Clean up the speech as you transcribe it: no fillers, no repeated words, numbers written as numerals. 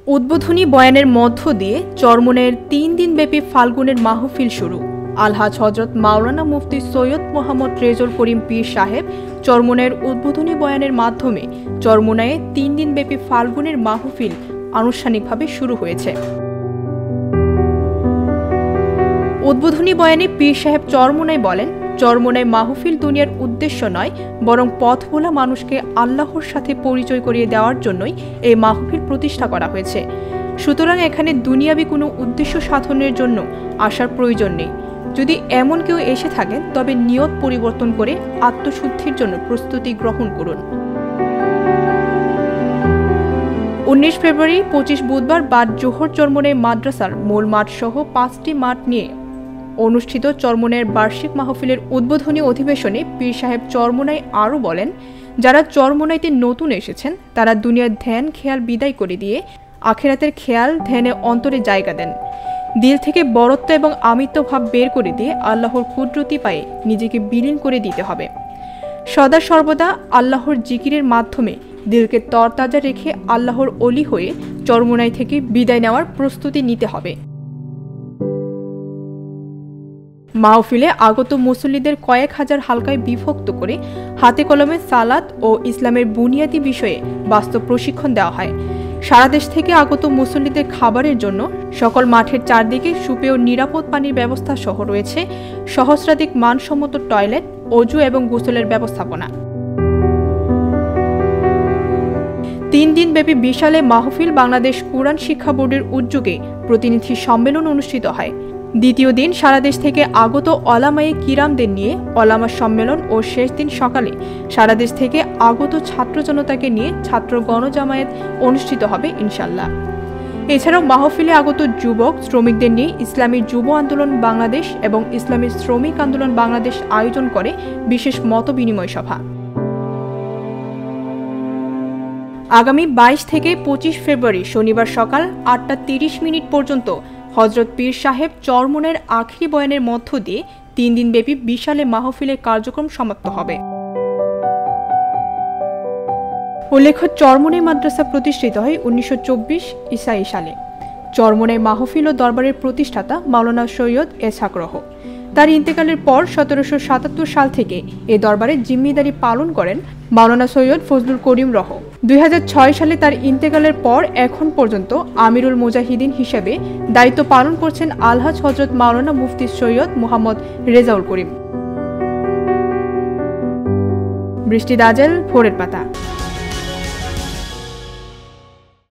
উদ্বোধনী বয়ানের মধ্য দিয়ে চরমোনাইয়ের ৩ দিনব্যাপী ফাল্গুনের মাহফিল শুরু। আলহাজ হজরত মাওলানা মুফতি সৈয়দ মোহাম্মদ রেজাউল করিম পীর সাহেব চরমোনাইয়ের উদ্বোধনী বয়ানের মাধ্যমে চরমোনাইয়ে ৩ দিনব্যাপী ফাল্গুনের মাহফিল আনুষ্ঠানিকভাবে শুরু হয়েছে। উদ্বোধনী বয়ানে পীর সাহেব চরমোনাই বলেন, চরমোনাই মাহফিল দুনিয়ার উদ্দেশ্য নয়, বরং পথভোলা মানুষকে আল্লাহর সাথে পরিচয় করিয়ে দেওয়ার জন্যই এই মাহফিল প্রতিষ্ঠা করা হয়েছে। সুতরাং এখানে দুনিয়াবি কোনো উদ্দেশ্য সাধনের জন্য আসার প্রয়োজন নেই। যদি এমন কেউ এসে থাকেন তবে নিয়ত পরিবর্তন করে আত্মশুদ্ধির জন্য প্রস্তুতি গ্রহণ করুন। 19 ফেব্রুয়ারি 25 বুধবার বাদ জোহর চরমোনাই মাদ্রাসার মূল মাঠ সহ 5টি মাঠ নিয়ে অনুষ্ঠিত চরমোনাইয়ের বার্ষিক মাহফিলের উদ্বোধনী অধিবেশনে পীর সাহেব চরমোনাই আরও বলেন, যারা চরমোনাইতে নতুন এসেছেন তারা দুনিয়ার ধ্যান খেয়াল বিদায় করে দিয়ে আখিরাতের খেয়াল ধ্যানে অন্তরে জায়গা দেন। দিল থেকে বরত্ব এবং আমিত্ব ভাব বের করে দিয়ে আল্লাহর কুদরতি পায়ে নিজেকে বিলীন করে দিতে হবে। সদা সর্বদা আল্লাহর জিকিরের মাধ্যমে দিলকে তরতাজা রেখে আল্লাহর অলি হয়ে চরমোনাই থেকে বিদায় নেওয়ার প্রস্তুতি নিতে হবে। মাহফিলে আগত মুসল্লিদের কয়েক হাজার হালকায় বিভক্ত করে হাতে কলমে সালাত ও ইসলামের বুনিয়াদী বিষয়ে বাস্তব প্রশিক্ষণ দেওয়া হয়। সারা দেশ থেকে আগত মুসল্লিদের খাবারের জন্য সকল মাঠের চারদিকে সুপেয় নিরাপদ পানির ব্যবস্থা সহ রয়েছে সহস্রাধিক মানসম্মত টয়লেট, অজু এবং গোসলের ব্যবস্থাপনা। 3 দিনব্যাপী বিশাল মাহফিল বাংলাদেশ কুরআন শিক্ষা বোর্ডের উদ্যোগে প্রতিনিধি সম্মেলন অনুষ্ঠিত হয়। দ্বিতীয় দিন সারা দেশ থেকে আগত ওলামায়ে কিরামদের নিয়ে ওলামা সম্মেলন ও শেষ দিন সকালে সারা দেশ থেকে আগত ছাত্র জনতাকে নিয়ে ছাত্র গণজামায়াত অনুষ্ঠিত হবে ইনশাল্লাহ। এছাড়াও মাহফিলে আগত যুবক শ্রমিকদের নিয়ে ইসলামী যুব আন্দোলন বাংলাদেশ এবং ইসলামী শ্রমিক আন্দোলন বাংলাদেশ আয়োজন করে বিশেষ মত বিনিময় সভা। আগামী 22 থেকে 25 ফেব্রুয়ারি শনিবার সকাল 8টা 30 পর্যন্ত হজরত পীর সাহেব চরমোনাইয়ের আখিরি বয়ানের মধ্য দিয়ে 3 দিনব্যাপী বিশাল মাহফিলের কার্যক্রম সমাপ্ত হবে। উল্লেখ্য, চরমোনাই মাদ্রাসা প্রতিষ্ঠিত হয় 1924 ঈসায়ী সালে। চরমোনাই মাহফিল ও দরবারের প্রতিষ্ঠাতা মাওলানা সৈয়দ এসহাক রহ। তার ইন্তেকালের পর 1777 সাল থেকে এ দরবারের জিম্মিদারি পালন করেন মাওলানা সৈয়দ ফজলুল করিম রহ। 2006 সালে তার ইন্তেকালের পর এখন পর্যন্ত আমিরুল মুজাহিদিন হিসেবে দায়িত্ব পালন করছেন আলহাজ হজরত মাওলানা মুফতি সৈয়দ মোহাম্মদ রেজাউল করিম। বৃষ্টি দাজেল, ভোরের পাতা।